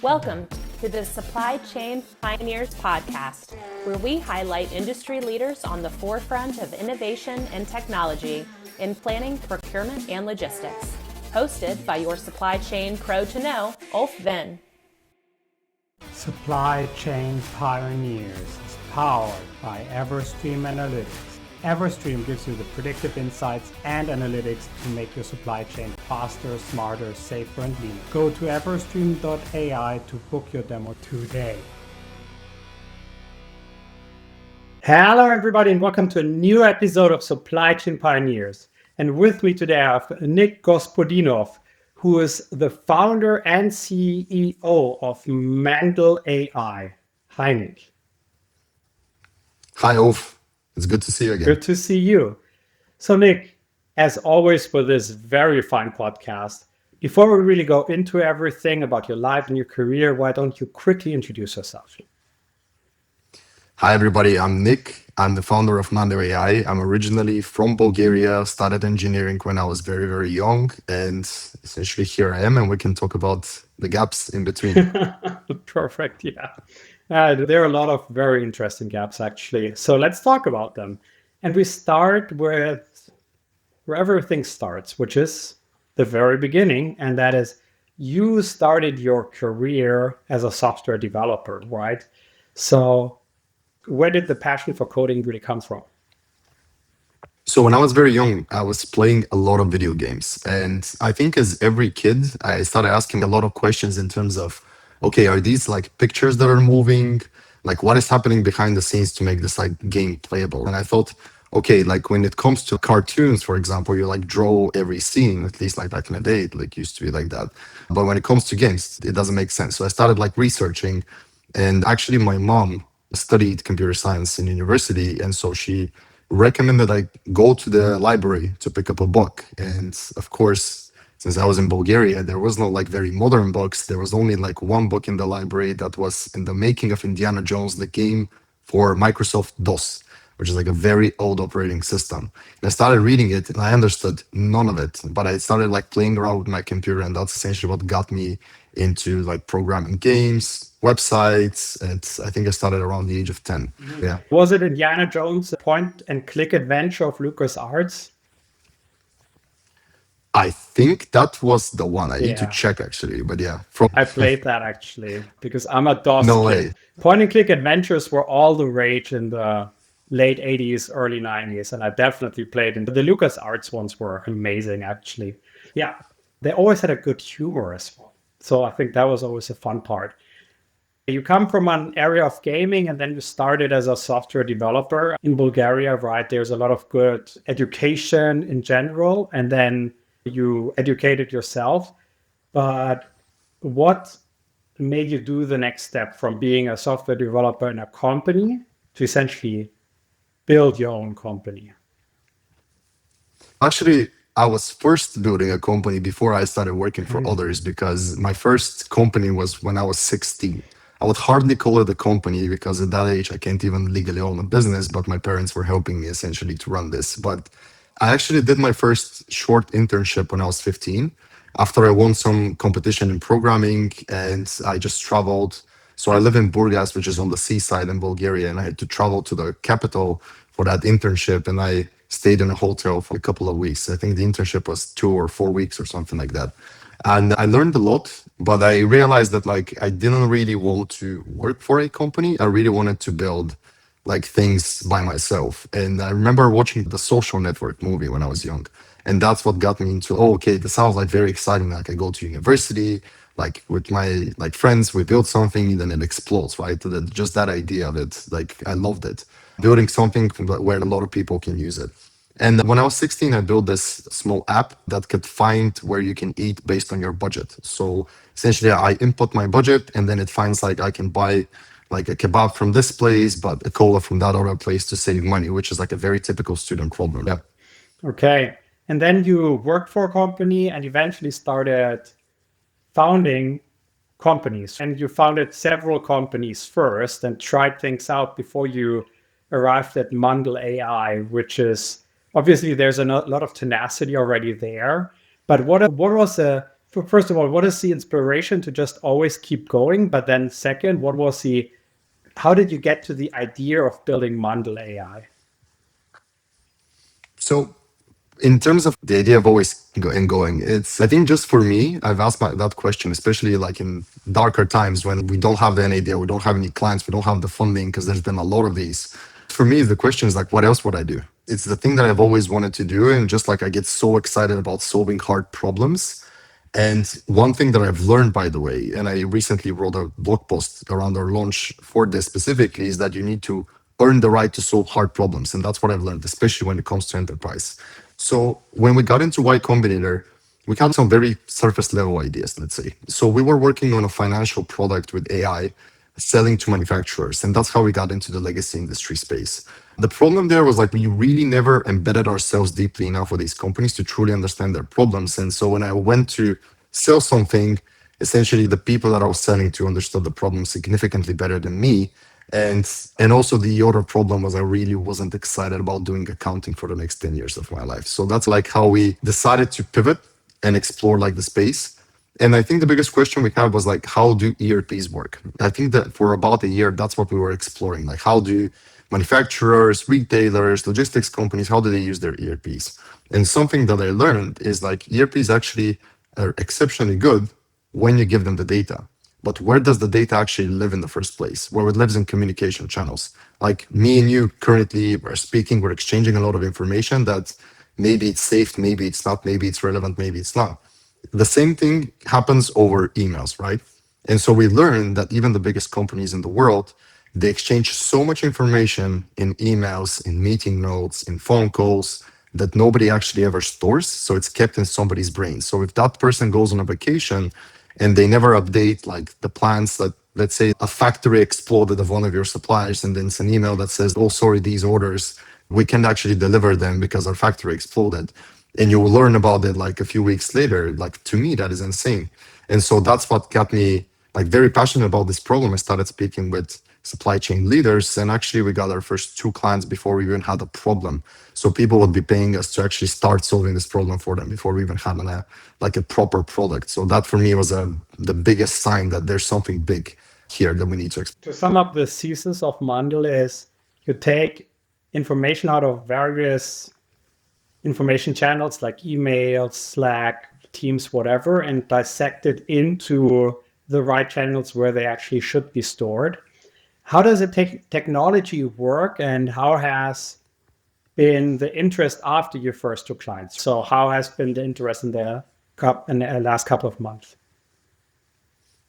Welcome to the Supply Chain Pioneers podcast, where we highlight industry leaders on the forefront of innovation and technology in planning, procurement, and logistics. Hosted by your supply chain pro to know, Ulf Venn. Supply Chain Pioneers is powered by Everstream Analytics. Everstream gives you the predictive insights and analytics to make your supply chain faster, smarter, safer, and leaner. Go to everstream.ai to book your demo today. Hello, everybody, and welcome to a new episode of Supply Chain Pioneers. And with me today, I have Nick Gospodinov, who is the founder and CEO of Mandel AI. Hi, Nick. Hi, Ulf. It's good to see you again. Good to see you. So, Nick, as always for this very fine podcast, before we really go into everything about your life and your career, why don't you quickly introduce yourself? Hi, everybody. I'm Nick. I'm the founder of Mandel AI. I'm originally from Bulgaria, started engineering when I was very, very young. And essentially here I am, and we can talk about the gaps in between. Perfect, yeah. There are a lot of very interesting gaps, actually. So let's talk about them. And we start with where everything starts, which is the very beginning. And that is you started your career as a software developer, right? So where did the passion for coding really come from? So when I was very young, I was playing a lot of video games. And I think as every kid, I started asking a lot of questions in terms of, okay, are these like pictures that are moving? Like what is happening behind the scenes to make this like game playable? And I thought, okay, like when it comes to cartoons, for example, you like draw every scene, at least like back in the day, it like used to be like that. But when it comes to games, it doesn't make sense. So I started like researching, and actually my mom studied computer science in university. And so she recommended I go to the library to pick up a book. And of course, since I was in Bulgaria, there was no like very modern books. There was only like one book in the library that was in the making of Indiana Jones, the game for Microsoft DOS, which is like a very old operating system. And I started reading it and I understood none of it, but I started like playing around with my computer, and that's essentially what got me into like programming games, websites. And I think I started around the age of 10. Yeah. Was it Indiana Jones point and click adventure of LucasArts? I think that was the one. I need to check actually, but yeah. I played that actually because I'm a DOS No kid. way. Point and click adventures were all the rage in the late 80s, early 90s, and I definitely played them. The LucasArts ones were amazing actually. Yeah, they always had a good humor as well. So I think that was always a fun part. You come from an area of gaming and then you started as a software developer in Bulgaria, right? There's a lot of good education in general, and then you educated yourself. But what made you do the next step from being a software developer in a company to essentially build your own company? Actually, I was first building a company before I started working for others, because my first company was when I was 16. I would hardly call it a company because at that age I can't even legally own a business, but my parents were helping me essentially to run this. But I actually did my first short internship when I was 15 after I won some competition in programming, and I just traveled. So I live in Burgas, which is on the seaside in Bulgaria, and I had to travel to the capital for that internship, and I stayed in a hotel for a couple of weeks. I think the internship was 2 or 4 weeks or something like that. And I learned a lot, but I realized that like I didn't really want to work for a company. I really wanted to build like things by myself. And I remember watching the Social Network movie when I was young. And that's what got me into, oh, okay, this sounds like very exciting. Like I go to university, like with my like friends, we build something, and then it explodes, right? Just that idea of it, like I loved it. Building something where a lot of people can use it. And when I was 16, I built this small app that could find where you can eat based on your budget. So essentially I input my budget, and then it finds like I can buy like a kebab from this place, but a cola from that other place to save money, which is like a very typical student problem. Yeah. Okay. And then you worked for a company and eventually started founding companies. And you founded several companies first and tried things out before you arrived at Mandel AI, which is obviously there's a lot of tenacity already there. But what was the First of all, what is the inspiration to just always keep going? But then second, how did you get to the idea of building Mandel AI? So in terms of the idea of always going, it's, I think just for me, I've asked that question, especially like in darker times when we don't have any idea, we don't have any clients, we don't have the funding, because there's been a lot of these. For me, the question is like, what else would I do? It's the thing that I've always wanted to do. And just like I get so excited about solving hard problems. And one thing that I've learned, by the way, and I recently wrote a blog post around our launch for this specifically, is that you need to earn the right to solve hard problems. And that's what I've learned, especially when it comes to enterprise. So when we got into Y Combinator, we had some very surface level ideas, let's say. So we were working on a financial product with AI, selling to manufacturers. And that's how we got into the legacy industry space. The problem there was like we really never embedded ourselves deeply enough with these companies to truly understand their problems. And so when I went to sell something, essentially the people that I was selling to understood the problem significantly better than me. And also the other problem was I really wasn't excited about doing accounting for the next 10 years of my life. So that's like how we decided to pivot and explore like the space. And I think the biggest question we had was like, how do ERPs work? I think that for about a year, that's what we were exploring. Like, how do manufacturers, retailers, logistics companies, how do they use their ERPs? And something that I learned is like ERPs actually are exceptionally good when you give them the data. But where does the data actually live in the first place? Where it lives in communication channels. Like me and you currently are speaking, we're exchanging a lot of information that maybe it's safe, maybe it's not, maybe it's relevant, maybe it's not. The same thing happens over emails, right? And so we learned that even the biggest companies in the world, they exchange so much information in emails, in meeting notes, in phone calls that nobody actually ever stores. So it's kept in somebody's brain. So if that person goes on a vacation and they never update like the plans that, let's say a factory exploded of one of your suppliers and then it's an email that says, oh, sorry, these orders, we can't actually deliver them because our factory exploded. And you will learn about it like a few weeks later. Like to me, that is insane. And so that's what got me like very passionate about this problem. I started speaking with supply chain leaders, and actually we got our first 2 clients before we even had a problem. So people would be paying us to actually start solving this problem for them before we even had a proper product. So that for me was the biggest sign that there's something big here that we need to explore. To sum up, the thesis of Mandel is you take information out of various information channels like email, Slack, Teams, whatever, and dissect it into the right channels where they actually should be stored. How does the technology work, and how has been the interest after your first 2 clients? So how has been the interest in the last couple of months?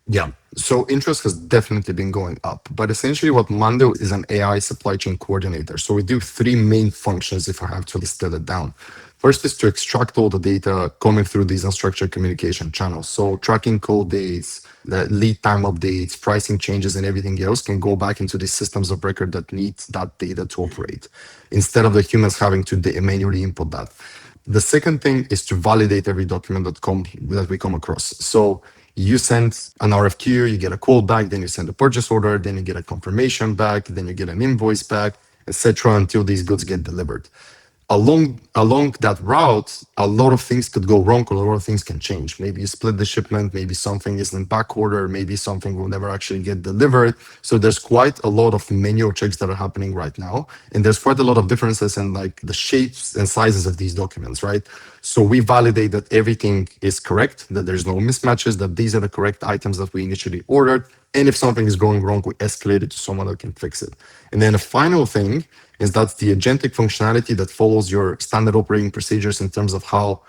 Yeah, so interest has definitely been going up. But essentially what Mando is an AI supply chain coordinator. So we do 3 main functions if I have to distill it down. First is to extract all the data coming through these unstructured communication channels. So tracking code dates, the lead time updates, pricing changes, and everything else can go back into the systems of record that need that data to operate, instead of the humans having to manually input that. The second thing is to validate every document that we come across. So you send an RFQ, you get a quote back, then you send a purchase order, then you get a confirmation back, then you get an invoice back, etc., until these goods get delivered. Along that route, a lot of things could go wrong, or a lot of things can change. Maybe you split the shipment, maybe something is in back order, maybe something will never actually get delivered. So there's quite a lot of manual checks that are happening right now. And there's quite a lot of differences in like the shapes and sizes of these documents, right? So we validate that everything is correct, that there's no mismatches, that these are the correct items that we initially ordered. And if something is going wrong, we escalate it to someone that can fix it. And then the final thing is that's the agentic functionality that follows your standard operating procedures in terms of how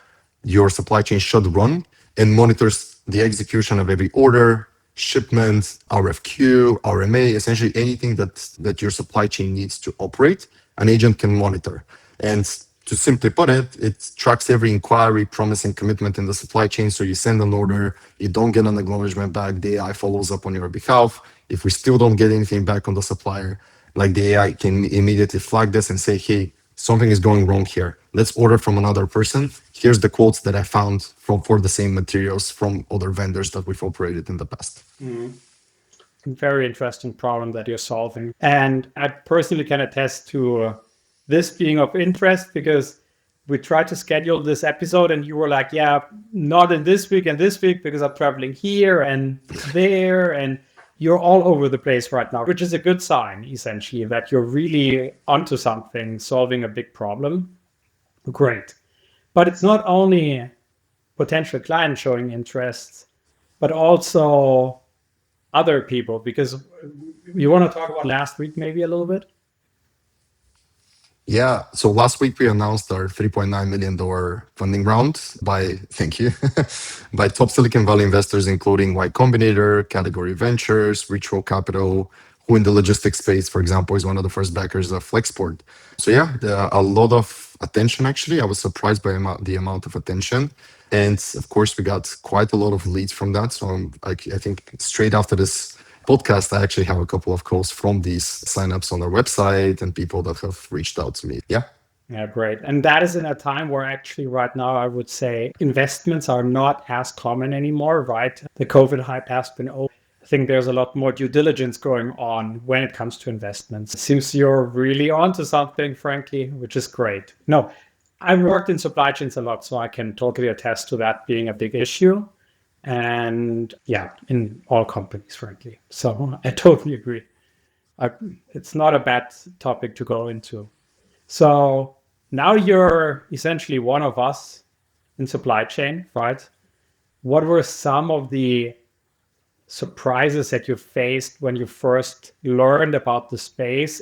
your supply chain should run and monitors the execution of every order, shipment, RFQ, RMA, essentially anything that your supply chain needs to operate, an agent can monitor. And to simply put it, it tracks every inquiry, promise, and commitment in the supply chain. So you send an order, you don't get an acknowledgement back, the AI follows up on your behalf. If we still don't get anything back on the supplier, like the AI can immediately flag this and say, hey, something is going wrong here. Let's order from another person. Here's the quotes that I found for the same materials from other vendors that we've operated in the past. Very interesting problem that you're solving. And I personally can attest to this being of interest because we tried to schedule this episode and you were like, yeah, not in this week and this week because I'm traveling here and there. And you're all over the place right now, which is a good sign, essentially, that you're really onto something, solving a big problem. Great. But it's not only potential clients showing interest, but also other people, because you want to talk about last week maybe a little bit? Yeah. So last week we announced our $3.9 million funding round thank you, by top Silicon Valley investors, including Y Combinator, Category Ventures, Retro Capital, who in the logistics space, for example, is one of the first backers of Flexport. So yeah, a lot of attention, actually. I was surprised by the amount of attention. And of course, we got quite a lot of leads from that. So I think straight after this podcast, I actually have a couple of calls from these signups on our website and people that have reached out to me. Yeah. Yeah, great. And that is in a time where actually right now, I would say investments are not as common anymore, right? The COVID hype has been over. I think there's a lot more due diligence going on when it comes to investments. It seems you're really onto something, frankly, which is great. No, I've worked in supply chains a lot, so I can totally attest to that being a big issue. And yeah, in all companies, frankly. So I totally agree. It's not a bad topic to go into. So now you're essentially one of us in supply chain, right? What were some of the surprises that you faced when you first learned about the space?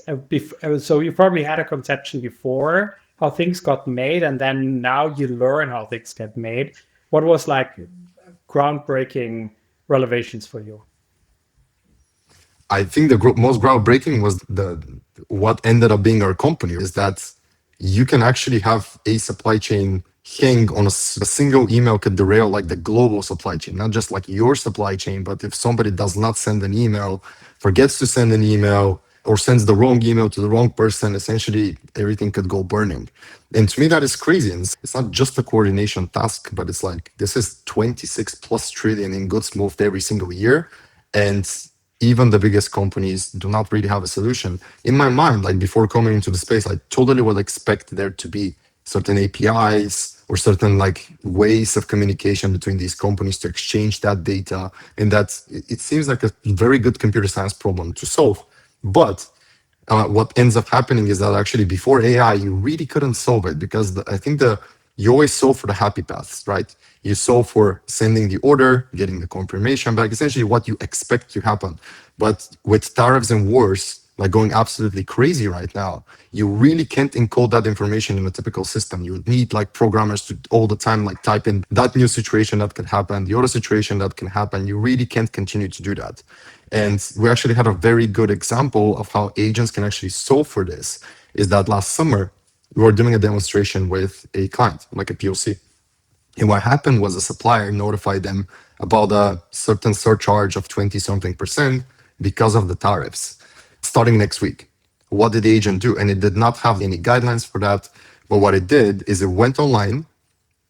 So you probably had a conception before how things got made, and then now you learn how things get made. What was like groundbreaking revelations for you? I think the most groundbreaking was what ended up being our company is that you can actually have a supply chain hang on a single email could derail like the global supply chain, not just like your supply chain, but if somebody does not send an email, forgets to send an email, or sends the wrong email to the wrong person, essentially everything could go burning. And to me, that is crazy. And it's not just a coordination task, but it's like this is 26 plus trillion in goods moved every single year. And even the biggest companies do not really have a solution. In my mind, like before coming into the space, I totally would expect there to be certain APIs or certain like ways of communication between these companies to exchange that data. And that it seems like a very good computer science problem to solve. But what ends up happening is that actually before AI, you really couldn't solve it because I think you always solve for the happy paths, right? You solve for sending the order, getting the confirmation back, essentially what you expect to happen. But with tariffs and wars, like going absolutely crazy right now, you really can't encode that information in a typical system. You would need like programmers to all the time like type in that new situation that could happen, the other situation that can happen. You really can't continue to do that. And we actually had a very good example of how agents can actually solve for this, is that last summer, we were doing a demonstration with a client, like a POC. And what happened was a supplier notified them about a certain surcharge of 20 something percent because of the tariffs starting next week. What did the agent do? And it did not have any guidelines for that. But what it did is it went online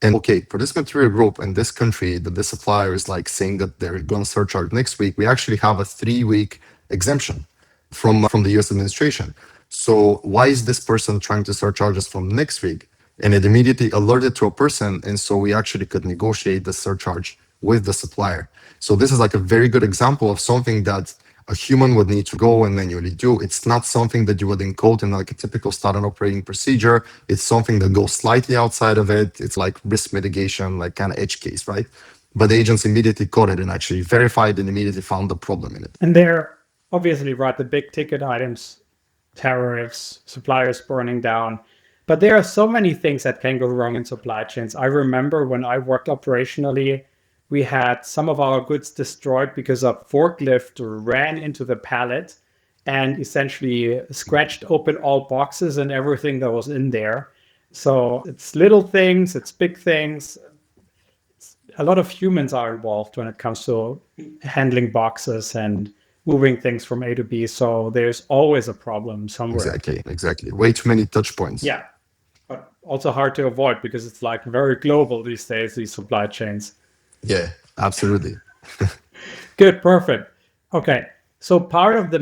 and okay, for this material group and this country that the supplier is like saying that they're going to surcharge next week, we actually have a 3-week exemption from the US administration. So why is this person trying to surcharge us from next week? And it immediately alerted to a person. And so we actually could negotiate the surcharge with the supplier. So this is like a very good example of something that a human would need to go and manually do. It's not something that you would encode in like a typical standard operating procedure. It's something that goes slightly outside of it. It's like risk mitigation, like kind of edge case, right? But the agents immediately caught it and actually verified and immediately found the problem in it. And they're obviously, right, the big ticket items, tariffs, suppliers burning down. But there are so many things that can go wrong in supply chains. I remember when I worked operationally, we had some of our goods destroyed because a forklift ran into the pallet and essentially scratched open all boxes and everything that was in there. So it's little things, it's big things. A lot of humans are involved when it comes to handling boxes and moving things from A to B. So there's always a problem somewhere. Exactly. Way too many touch points. Yeah, but also hard to avoid because it's like very global these days, these supply chains. Yeah, absolutely. Good, perfect. Okay, so part of the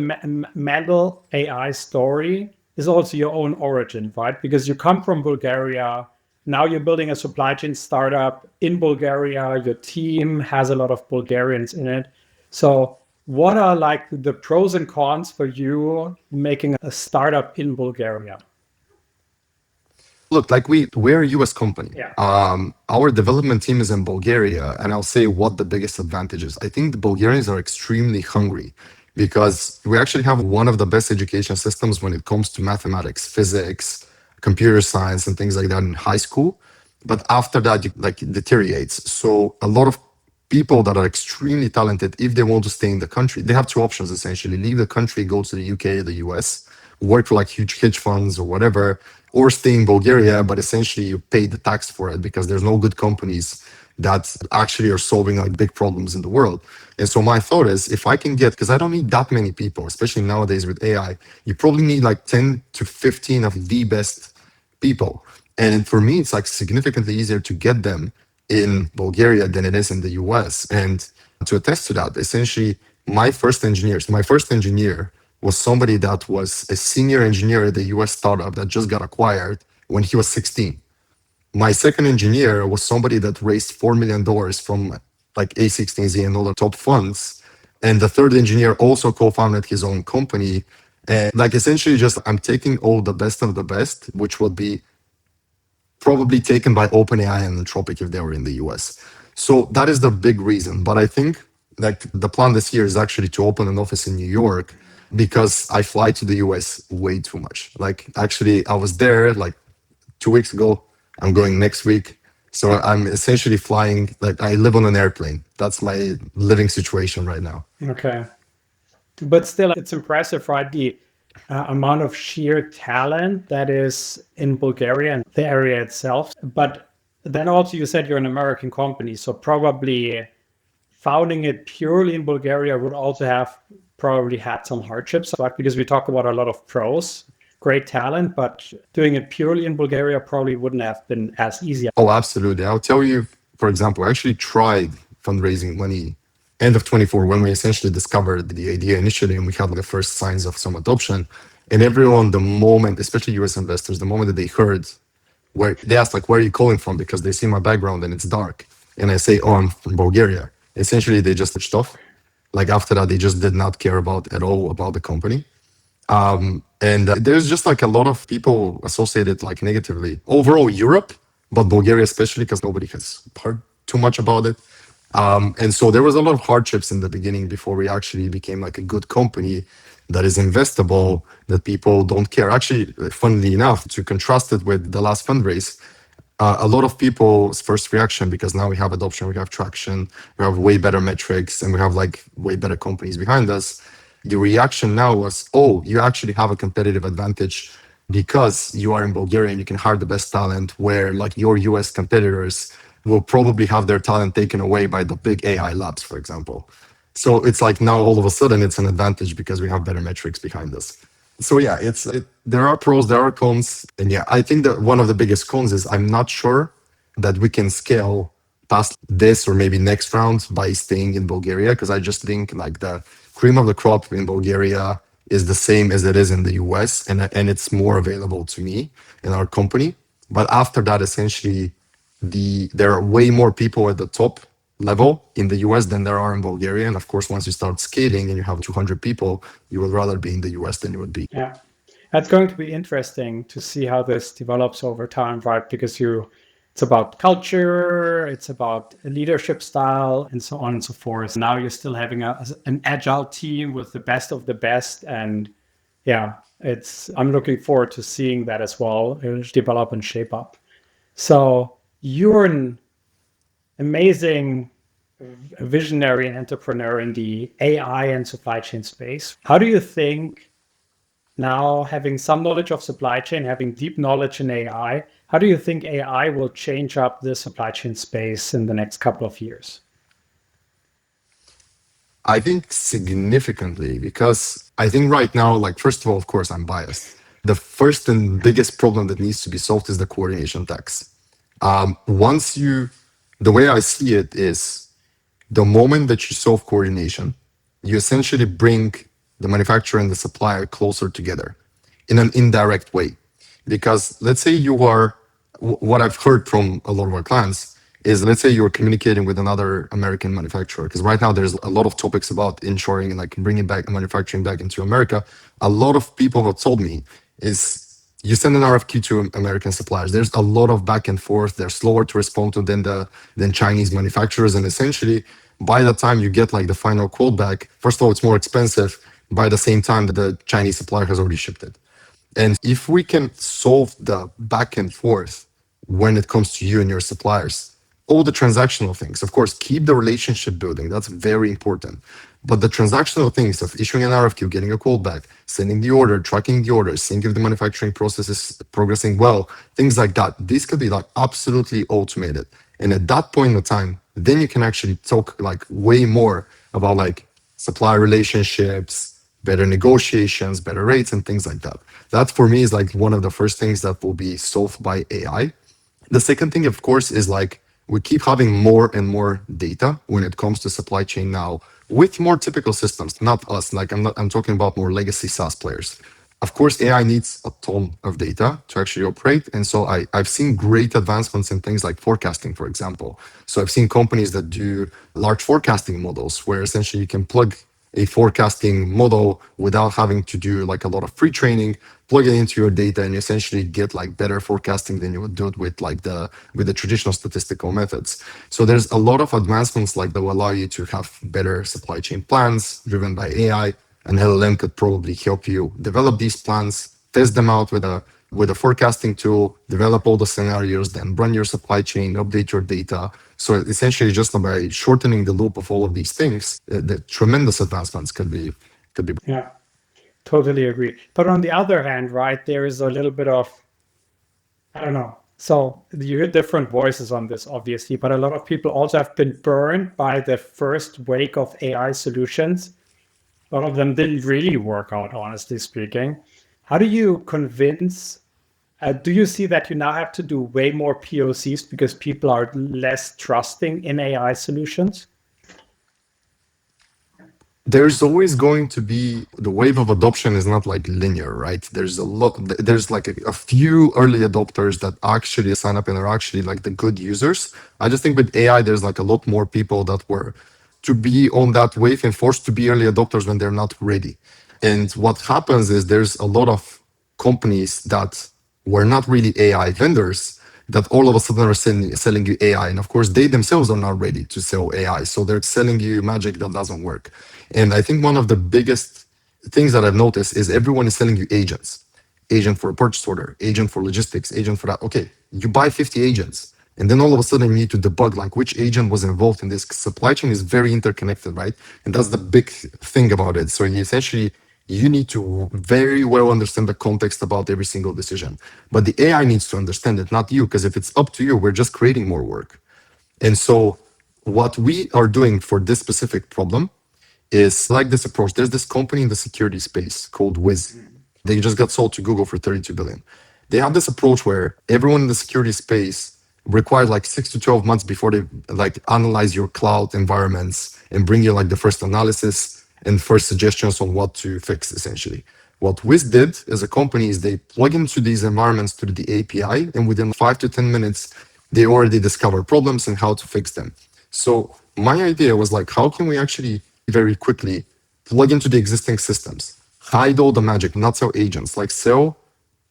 Mandel AI story is also your own origin, right? Because you come from Bulgaria, Now you're building a supply chain startup in Bulgaria. Your team has a lot of Bulgarians in it. So what are like the pros and cons for you making a startup in Bulgaria? Look, like we're a US company. Yeah. Our development team is in Bulgaria, and I'll say what the biggest advantage is. I think the Bulgarians are extremely hungry because we actually have one of the best education systems when it comes to mathematics, physics, computer science, and things like that in high school. But after that, it deteriorates. So a lot of people that are extremely talented, if they want to stay in the country, they have two options essentially: leave the country, go to the UK, the US, work for like huge hedge funds or whatever, or stay in Bulgaria, but essentially you pay the tax for it because there's no good companies that actually are solving like big problems in the world. And so my thought is, if I can get, because I don't need that many people, especially nowadays with AI, you probably need like 10 to 15 of the best people. And for me, it's like significantly easier to get them in Bulgaria than it is in the US. And to attest to that, essentially, my first engineer was somebody that was a senior engineer at the US startup that just got acquired when he was 16. My second engineer was somebody that raised $4 million from like A16Z and all the top funds. And the third engineer also co-founded his own company. And like essentially just I'm taking all the best of the best, which would be probably taken by OpenAI and Anthropic if they were in the US. So that is the big reason. But I think like the plan this year is actually to open an office in New York because I fly to the US way too much. Like actually I was there like 2 weeks ago. I'm going next week. So I'm essentially flying, like I live on an airplane. That's my living situation right now. Okay. But still, it's impressive, right? The amount of sheer talent that is in Bulgaria and the area itself. But then also you said you're an American company. So probably founding it purely in Bulgaria would also have probably had some hardships, right? Because we talk about a lot of pros, great talent, but doing it purely in Bulgaria probably wouldn't have been as easy. Oh, absolutely. I'll tell you, for example, I actually tried fundraising money end of 24 when we essentially discovered the idea initially and we had the first signs of some adoption. And everyone, the moment, especially US investors, the moment that they heard where they asked like, where are you calling from? Because they see my background and it's dark. And I say, oh, I'm from Bulgaria. Essentially, they just switched off. Like after that, they just did not care about at all about the company. And there's just like a lot of people associated like negatively overall Europe, but Bulgaria especially because nobody has heard too much about it. And so there was a lot of hardships in the beginning before we actually became like a good company that is investable, that people don't care. Actually, funnily enough, to contrast it with the last fundraise, a lot of people's first reaction, because now we have adoption, we have traction, we have way better metrics, and we have like way better companies behind us. The reaction now was, oh, you actually have a competitive advantage because you are in Bulgaria and you can hire the best talent, where like your US competitors will probably have their talent taken away by the big AI labs, for example. So it's like now all of a sudden it's an advantage because we have better metrics behind us. So yeah, there are pros, there are cons. And yeah, I think that one of the biggest cons is I'm not sure that we can scale past this or maybe next round by staying in Bulgaria, because I just think like the cream of the crop in Bulgaria is the same as it is in the US, and it's more available to me in our company. But after that, essentially, there are way more people at the top level in the US than there are in Bulgaria. And of course, once you start scaling and you have 200 people, you would rather be in the US than you would be. Yeah. That's going to be interesting to see how this develops over time, right? Because it's about culture, it's about leadership style, and so on and so forth. Now you're still having an agile team with the best of the best. And yeah, I'm looking forward to seeing that as well develop and shape up. So you're an amazing visionary and entrepreneur in the AI and supply chain space. How do you think now, having some knowledge of supply chain, having deep knowledge in AI, how do you think AI will change up the supply chain space in the next couple of years? I think significantly, because I think right now, like, first of all, of course, I'm biased. The first and biggest problem that needs to be solved is the coordination tax. The way I see it is the moment that you solve coordination, you essentially bring the manufacturer and the supplier closer together in an indirect way. Because let's say you are what I've heard from a lot of our clients is, let's say you're communicating with another American manufacturer, because right now there's a lot of topics about ensuring and like bringing back manufacturing back into America. A lot of people have told me is you send an RFQ to American suppliers. There's a lot of back and forth. They're slower to respond to than Chinese manufacturers, and essentially by the time you get like the final quote back, first of all, it's more expensive. By the same time that the Chinese supplier has already shipped it. And if we can solve the back and forth when it comes to you and your suppliers, all the transactional things, of course, keep the relationship building. That's very important. But the transactional things of issuing an RFQ, getting a call back, sending the order, tracking the order, seeing if the manufacturing process is progressing well, things like that, this could be like absolutely automated. And at that point in time, then you can actually talk like way more about like supplier relationships, better negotiations, better rates, and things like that. That for me is like one of the first things that will be solved by AI. The second thing, of course, is like we keep having more and more data when it comes to supply chain now with more typical systems, not us. Like I'm talking about more legacy SaaS players. Of course, AI needs a ton of data to actually operate. And so I've seen great advancements in things like forecasting, for example. So I've seen companies that do large forecasting models where essentially you can plug a forecasting model without having to do like a lot of pre-training, plug it into your data and essentially get like better forecasting than you would do it with the traditional statistical methods. So there's a lot of advancements like that will allow you to have better supply chain plans driven by AI. An LLM could probably help you develop these plans, test them out with a forecasting tool, develop all the scenarios, then run your supply chain, update your data. So essentially, just by shortening the loop of all of these things, the tremendous advancements could be. Yeah, totally agree. But on the other hand, right, there is a little bit of, I don't know. So you hear different voices on this, obviously, but a lot of people also have been burned by the first wave of AI solutions. A lot of them didn't really work out, honestly speaking. How do you convince? Do you see that you now have to do way more POCs because people are less trusting in AI solutions? There's always going to be the wave of adoption is not like linear, right? There's like a few early adopters that actually sign up and are actually like the good users. I just think with AI, there's like a lot more people that were to be on that wave and forced to be early adopters when they're not ready. And what happens is there's a lot of companies that were not really AI vendors that all of a sudden are selling you AI. And of course, they themselves are not ready to sell AI. So they're selling you magic that doesn't work. And I think one of the biggest things that I've noticed is everyone is selling you agents. Agent for a purchase order, agent for logistics, agent for that. Okay, you buy 50 agents. And then all of a sudden you need to debug like which agent was involved in this. Supply chain is very interconnected, right? And that's the big thing about it. So you need to very well understand the context about every single decision. But the AI needs to understand it, not you, because if it's up to you, we're just creating more work. And so what we are doing for this specific problem is like this approach. There's this company in the security space called Wiz. They just got sold to Google for 32 billion. They have this approach where everyone in the security space requires like 6 to 12 months before they like analyze your cloud environments and bring you like the first analysis and first suggestions on what to fix essentially. What Wiz did as a company is they plug into these environments through the API, and within 5 to 10 minutes, they already discover problems and how to fix them. So my idea was like, how can we actually very quickly plug into the existing systems, hide all the magic, not sell agents, like sell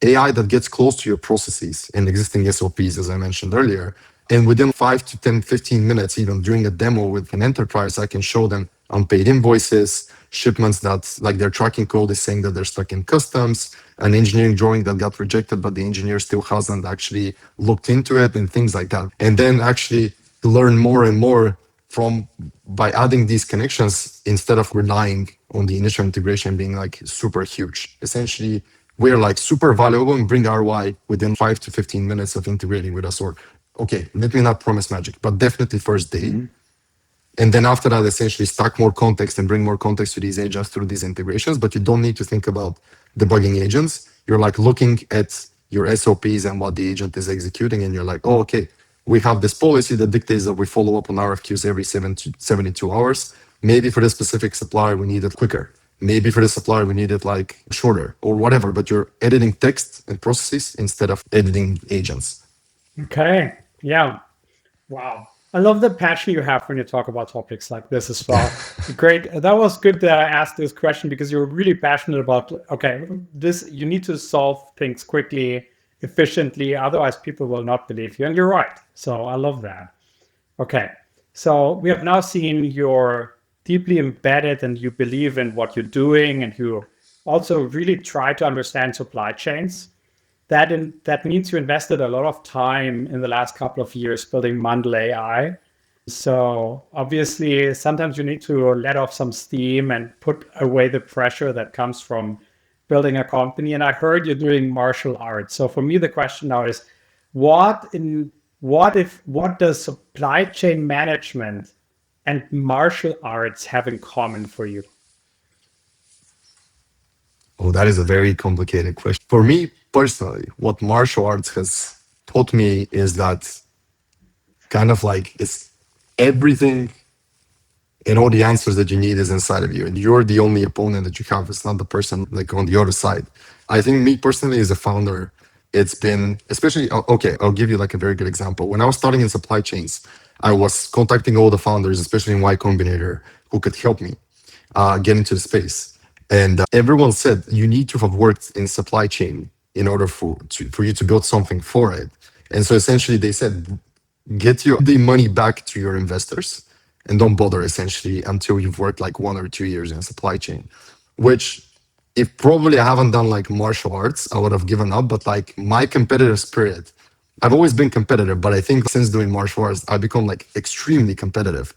AI that gets close to your processes and existing SOPs, as I mentioned earlier. And within 5 to 10, 15 minutes, even during a demo with an enterprise, I can show them unpaid invoices, shipments that like their tracking code is saying that they're stuck in customs, an engineering drawing that got rejected, but the engineer still hasn't actually looked into it and things like that. And then actually learn more and more from by adding these connections instead of relying on the initial integration being like super huge. Essentially, we're like super valuable and bring ROI within 5 to 15 minutes of integrating with us. Or, okay, let me not promise magic, but definitely first day. Mm-hmm. And then after that, essentially stack more context and bring more context to these agents through these integrations. But you don't need to think about debugging agents. You're like looking at your SOPs and what the agent is executing. And you're like, oh, okay, we have this policy that dictates that we follow up on RFQs every 72 hours. Maybe for this specific supplier, we need it quicker. Maybe for the supplier, we need it like shorter or whatever. But you're editing text and processes instead of editing agents. Okay. Yeah. Wow. I love the passion you have when you talk about topics like this as well. Great. That was good that I asked this question because you're really passionate about, okay, this, you need to solve things quickly, efficiently. Otherwise, people will not believe you. And you're right. So I love that. Okay. So we have now seen you're deeply embedded and you believe in what you're doing and you also really try to understand supply chains. That means you invested a lot of time in the last couple of years building Mandel AI. So obviously, sometimes you need to let off some steam and put away the pressure that comes from building a company. And I heard you're doing martial arts. So for me, the question now is, what does supply chain management and martial arts have in common for you? Oh, that is a very complicated question. For me personally, what martial arts has taught me is that kind of like it's everything and all the answers that you need is inside of you. And you're the only opponent that you have. It's not the person like on the other side. I think me personally as a founder, it's been especially okay, I'll give you like a very good example. When I was starting in supply chains, I was contacting all the founders, especially in Y Combinator, who could help me get into the space. And everyone said you need to have worked in supply chain in order for you to build something for it. And so essentially they said, get your the money back to your investors and don't bother essentially until you've worked like 1 or 2 years in supply chain, which if probably I haven't done like martial arts, I would have given up. But like my competitive spirit, I've always been competitive, but I think since doing martial arts, I've become like extremely competitive.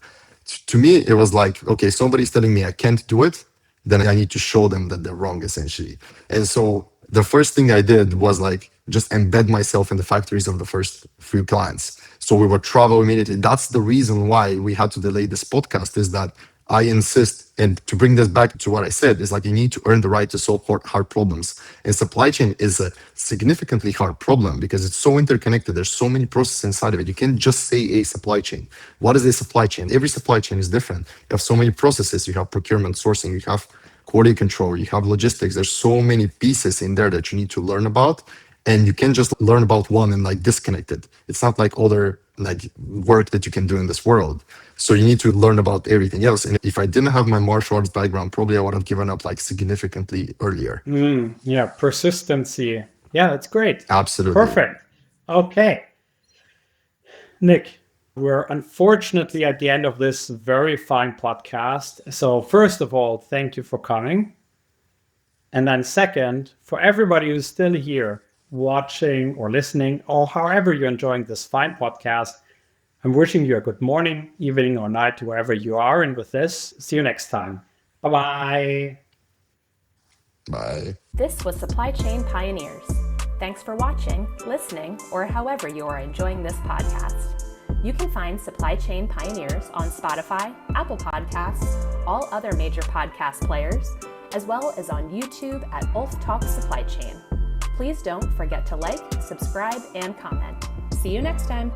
To me, it was like, okay, somebody's telling me I can't do it, then I need to show them that they're wrong essentially. And so the first thing I did was like just embed myself in the factories of the first few clients. So we would travel immediately. That's the reason why we had to delay this podcast, is that I insist, and to bring this back to what I said, is like you need to earn the right to solve hard problems. And supply chain is a significantly hard problem because it's so interconnected. There's so many processes inside of it. You can't just say a supply chain. What is a supply chain? Every supply chain is different. You have so many processes. You have procurement, sourcing, you have quality control, you have logistics. There's so many pieces in there that you need to learn about. And you can't just learn about one and like disconnect it. It's not like other like work that you can do in this world. So you need to learn about everything else. And if I didn't have my martial arts background, probably I would have given up like significantly earlier. Yeah, persistency. Yeah, that's great. Absolutely. Perfect. Okay. Nick, we're unfortunately at the end of this very fine podcast. So first of all, thank you for coming. And then second, for everybody who's still here watching or listening, or however you're enjoying this fine podcast, I'm wishing you a good morning, evening, or night, wherever you are. And with this, see you next time. Bye-bye. Bye. This was Supply Chain Pioneers. Thanks for watching, listening, or however you are enjoying this podcast. You can find Supply Chain Pioneers on Spotify, Apple Podcasts, all other major podcast players, as well as on YouTube at Ulf Talk Supply Chain. Please don't forget to like, subscribe, and comment. See you next time.